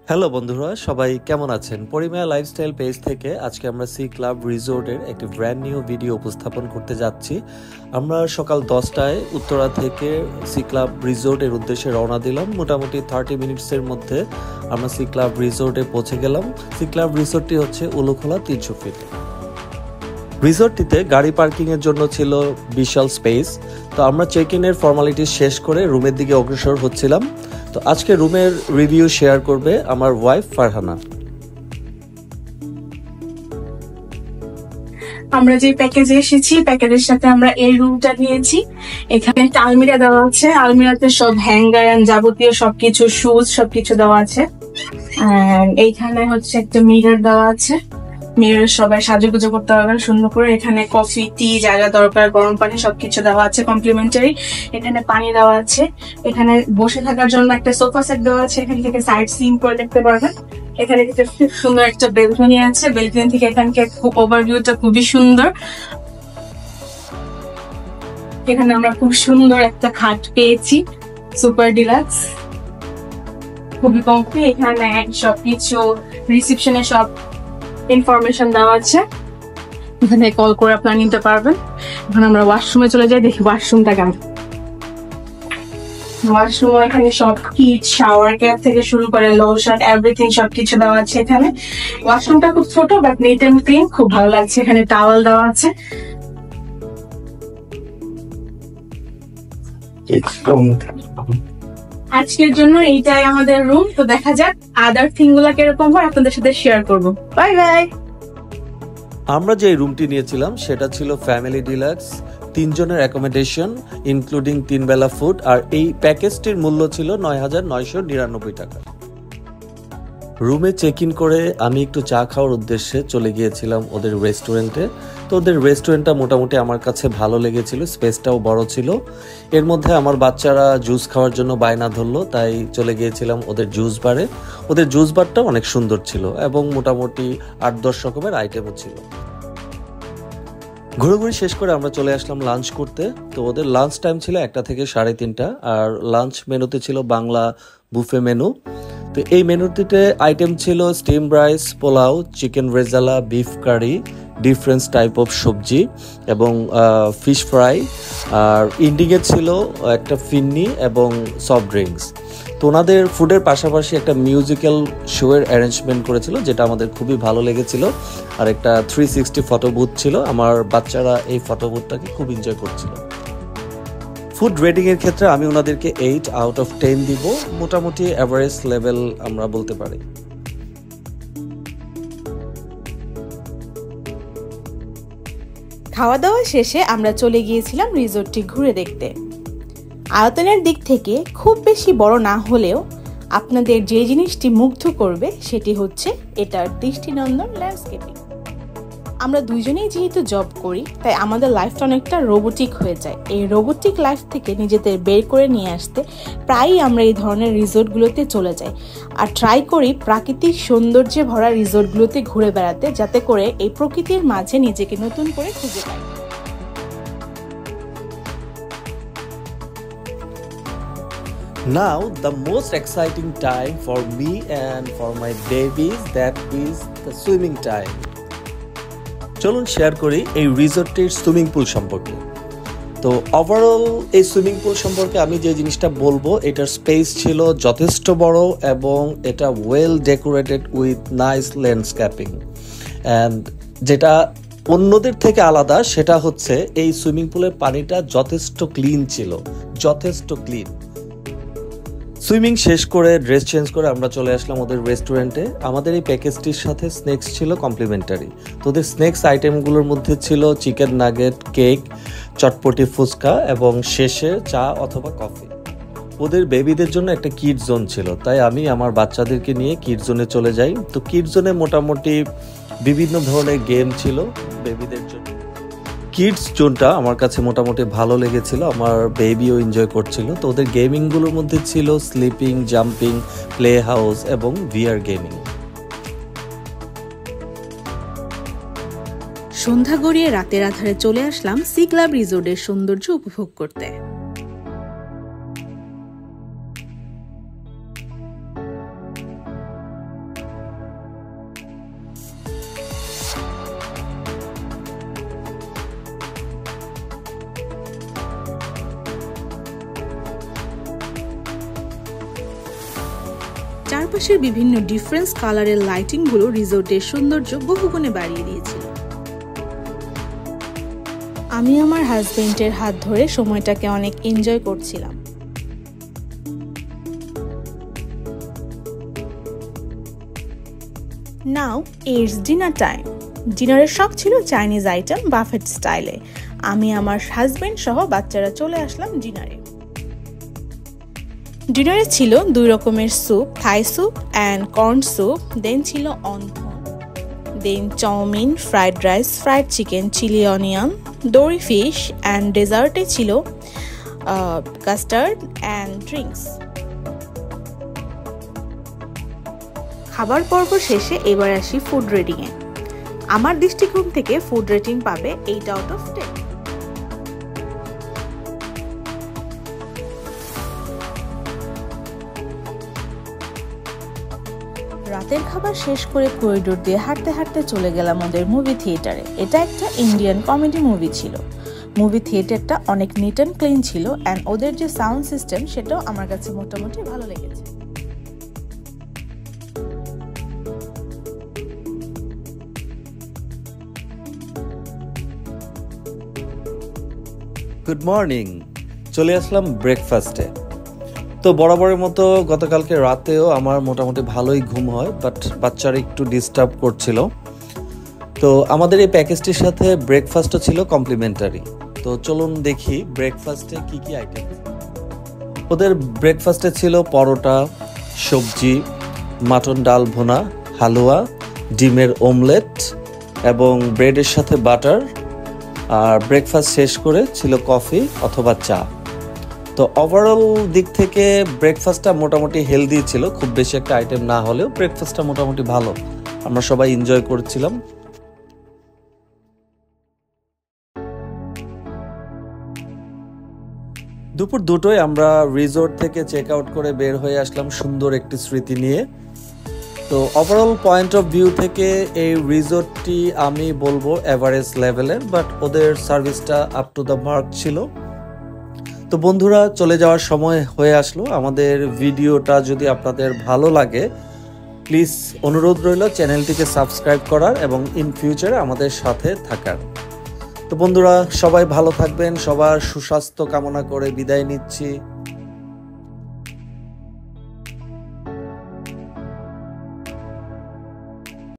Hello বন্ধুরা, সবাই কেমন আছেন? পরিমেয়া লাইফস্টাইল পেজ থেকে আজকে আমরা সি ক্লাব রিসোর্টের একটি ব্র্যান্ড নিউ ভিডিও উপস্থাপন করতে যাচ্ছি। আমরা সকাল 10টায় উত্তরা থেকে সি ক্লাব রিসোর্টের উদ্দেশ্যে রওনা দিলাম। মোটামুটি 30 মিনিটসের মধ্যে আমরা সি ক্লাব রিসোর্টে পৌঁছে গেলাম। সি ক্লাব রিসোর্টটি হচ্ছে উলুখোলা 300 ফিট। রিসোর্টটিতে গাড়ি পার্কিংয়ের জন্য ছিল বিশাল স্পেস। তো আমরা চেক ইনের ফর্মালিটি শেষ করে রুমের দিকে অগ্রসর হচ্ছিলাম। তো আজকে রুমের রিভিউ শেয়ার করবে আমার ওয়াইফ ফারহানা। আমরা যে প্যাকেজে এসেছি, প্যাকেজের সাথে আমরা এই রুমটা নিয়েছি। এখানে একটা আলমিরা দেওয়া আছে, আলমিরাতে সব হ্যাঙ্গার এন্ড যাবতীয় সবকিছু, শুজ সবকিছু দেওয়া আছে। এইখানে হচ্ছে একটা মিরর দেওয়া আছে, মিরর সবাই সাজুগুজু করতে পারবেন সুন্দর করে। এখানে কফি, টি, যা যা দরকার, গরম পানি সবকিছু দেওয়া আছে কমপ্লিমেন্টারি। এখানে পানি দেওয়া আছে। এখানে বসে থাকার জন্য একটা সোফা সেট দেওয়া আছে, এখান থেকে সাইড সিন করে দেখতে পারবেন। এখানে খুব সুন্দর একটা বেলকনি আছে, বেলকনি থেকে এখানকার ওভারভিউটা খুবই সুন্দর। এখানে আমরা খুব সুন্দর একটা খাট পেয়েছি, সুপার ডিলাক্স, খুবই কমফি। এখানে সবকিছু রিসেপশনে সব ইনফরমেশন দেওয়া আছে, এখানে কল করে আপনারা নিতে পারবেন। এখন আমরা ওয়াশরুমে চলে যাই, দেখি ওয়াশরুমটা কেমন। ওয়াশরুম এখানে সব কিট, শাওয়ার ক্যাপ থেকে শুরু করে লোশন, এভরিথিং সবকিছু দেওয়া আছে এখানে। ওয়াশরুমটা খুব ছোট বাট নিট এন্ড ক্লিন, খুব ভালো লাগছে। এখানে টাওয়েল দেওয়া আছে। আজকের জন্য এইটাই আমাদের রুম। তো দেখা যাক আদার থিং গুলা কিরকম হয়, আপনাদের সাথে শেয়ার করবো। Bye bye. আমরা যে রুমটি নিয়েছিলাম সেটা ছিল ফ্যামিলি ডিলাক্স, 3 জনের অ্যাকোমোডেশন ইনক্লুডিং 3 বেলা ফুড। আর এই প্যাকেজটির মূল্য ছিল ৯,৯৯৯ টাকা। রুমে চেক ইন করে আমি একটু চা খাওয়ার উদ্দেশ্যে চলে গিয়েছিলাম ওদের রেস্টুরেন্টে। তো ওদের রেস্টুরেন্টটা মোটামুটি আমার কাছে ভালো লেগেছিল, স্পেসটাও বড় ছিল। এর মধ্যে আমার বাচ্চারা জুস খাওয়ার জন্য বায়না ধরলো, তাই চলে গিয়েছিলাম ওদের জুস বারে। ওদের জুস বারটা অনেক সুন্দর ছিল এবং মোটামুটি 8-10 রকমের আইটেমও ছিল। ঘুরোঘুরি শেষ করে আমরা চলে আসলাম লাঞ্চ করতে। তো ওদের লাঞ্চ টাইম ছিল 1টা থেকে 3:30, আর লাঞ্চ মেনুতে ছিল বাংলা বুফে মেনু। তো এই মেনুটিতে আইটেম ছিল steam rice, pulao, chicken rezala, beef curry, different type of সবজি এবং ফিশ ফ্রাই। আর ইন্ডিংয়ে ছিল একটা ফিন্নি এবং সফট ড্রিঙ্কস। তো ওনাদের ফুডের পাশাপাশি একটা মিউজিক্যাল শোয়ের অ্যারেঞ্জমেন্ট করেছিল, যেটা আমাদের খুবই ভালো লেগেছিল। আর একটা 360 ফটো বুথ ছিল। আমার বাচ্চারা এই ফটো বুথটাকে খুব এনজয় করছিল। ফুড রেটিং এর ক্ষেত্রে আমি ওনাদেরকে 8 আউট অফ 10 দিব। মোটামুটি এভারেজ লেভেল আমরা বলতে পারি। খাওয়া দাওয়া শেষে আমরা চলে গিয়েছিলাম রিসোর্টটি ঘুরে দেখতে। আয়তনের দিক থেকে খুব বেশি বড় না হলেও আপনাদের যে জিনিসটি মুগ্ধ করবে সেটি হচ্ছে এটার দৃষ্টিনন্দন ল্যান্ডস্কেপিং। আমরা দুইজনেই যেহেতু জব করি, তাই আমাদের লাইফটা অনেকটা রোবোটিক হয়ে যায়। এই রোবোটিক লাইফ থেকে নিজেদের বের করে নিয়ে আসতে প্রায়ই আমরা এই ধরনের রিসোর্টগুলোতে চলে যাই আর ট্রাই করি প্রাকৃতিক সৌন্দর্যে ভরা রিসোর্টগুলোতে ঘুরে বেড়াতে, যাতে করে এই প্রকৃতির মাঝে নিজেকে নতুন করে খুঁজে পাই। Now the most exciting time for me and for my babies, that is the swimming time. চলুন শেয়ার করি এই রিসোর্টের সুইমিং পুল সম্পর্কে। তো ওভারঅল এই সুইমিং পুল সম্পর্কে আমি যে জিনিসটা বলবো, এটার স্পেস ছিল যথেষ্ট বড় এবং এটা well decorated with nice landscaping. And যেটা অন্যদের থেকে আলাদা সেটা হচ্ছে এই সুইমিং পুলের পানিটা যথেষ্ট ক্লিন ছিল, যথেষ্ট ক্লিন। সুইমিং শেষ করে ড্রেস চেঞ্জ করে আমরা চলে আসলাম ওদের রেস্টুরেন্টে। আমাদের এই প্যাকেজটির সাথে স্ন্যাক্স ছিল কমপ্লিমেন্টারি। তো ওদের স্ন্যাক্স আইটেমগুলোর মধ্যে ছিল চিকেন নাগেট, কেক, চটপটি, ফুচকা এবং শেষে চা অথবা কফি। ওদের বেবিদের জন্য একটা কিড জোন ছিল, তাই আমি আমার বাচ্চাদেরকে নিয়ে কিড জোনে চলে যাই। তো কিড জোনে মোটামুটি বিভিন্ন ধরনের গেম ছিল বেবিদের জন্য। কিডস জোনটা আমার কাছে মোটামুটি ভালো লেগেছিল, আমার বেবিও এনজয় করছিল। তো ওদের গেমিংগুলোর মধ্যে ছিল স্লিপিং, জাম্পিং, প্লে হাউস এবং ভিআর গেমিং। সন্ধ্যা গড়িয়ে রাতের আধারে চলে আসলাম সি ক্লাব রিসোর্টের সৌন্দর্য উপভোগ করতে। চারপাশের বিভিন্ন ডিফারেন্স কালারের লাইটিংগুলো রিসোর্টের সৌন্দর্য বহুগুণে বাড়িয়ে দিয়েছিল। আমি আমার হাজবেন্ডের হাত ধরে সময়টাকে অনেক এনজয় করছিলাম। Now it's dinner time. ডিনারের শখ ছিল চাইনিজ আইটেম বাফেট স্টাইলে। আমি আমার হাজবেন্ড সহ বাচ্চারা চলে আসলাম ডিনারে। ডিনারে ছিল 2 রকমের soup, Thai soup and corn soup, then ছিল wonton, then chowmein, fried rice, fried chicken, chilli onion, দড়ি ফিশ অ্যান্ড ডেজার্টে ছিল কাস্টার্ড অ্যান্ড ড্রিঙ্কস। খাবার পর্ব শেষে এবার আসি ফুড রেটিংয়ে। আমার দৃষ্টিকোণ থেকে ফুড রেটিং পাবে 8 আউট অফ 10। রাতের খাবার শেষ করে করিডোর দিয়ে হাঁটতে হাঁটতে চলে গেলাম ওদের মুভি থিয়েটারে। এটা একটা ইন্ডিয়ান কমেডি মুভি ছিল। মুভি থিয়েটারটা অনেক নিট অ্যান্ড ক্লিন ছিল অ্যান্ড ওদের যে সাউন্ড সিস্টেম সেটাও আমার কাছে মোটামুটি ভালো লেগেছে। Good morning. চলে আসলাম ব্রেকফাস্টে। তো বরাবরের মতো গতকালকে রাতেও আমার মোটামুটি ভালোই ঘুম হয়, বাট বাচ্চারা একটু ডিস্টার্ব করছিল। তো আমাদের এই প্যাকেজটির সাথে ব্রেকফাস্টও ছিল কমপ্লিমেন্টারি। তো চলুন দেখি ব্রেকফাস্টে কি কি আইটেম। ওদের ব্রেকফাস্টে ছিল পরোটা, সবজি, মাটন ডাল ভুনা, হালুয়া, ডিমের অমলেট এবং ব্রেডের সাথে বাটার। আর ব্রেকফাস্ট শেষ করে ছিল কফি অথবা চা। তো ওভারঅল দিক থেকে ব্রেকফাস্টটা মোটামুটি হেলদি ছিল, খুব বেশি একটা আইটেম না হলেও ব্রেকফাস্টটা মোটামুটি ভালো, আমরা সবাই এনজয় করছিলাম। দুপুর 2টোয় আমরা রিসোর্ট থেকে চেক আউট করে বের হয়ে আসলাম সুন্দর একটি স্মৃতি নিয়ে। তো ওভারঅল পয়েন্ট অফ ভিউ থেকে এই রিসোর্টটি আমি বলবো এভারেজ লেভেলের, বাট ওদের সার্ভিসটা আপ টু দ্য মার্ক ছিল। তো বন্ধুরা, চলে যাওয়ার সময় হয়ে আসলো। আমাদের ভিডিওটা যদি আপনাদের ভালো লাগে প্লিজ অনুরোধ রইল চ্যানেলটিকে সাবস্ক্রাইব করার এবং ইন ফিউচারে আমাদের সাথে থাকার। তো বন্ধুরা, সবাই ভালো থাকবেন, সবার সুস্বাস্থ্য কামনা করে বিদায় নিচ্ছি।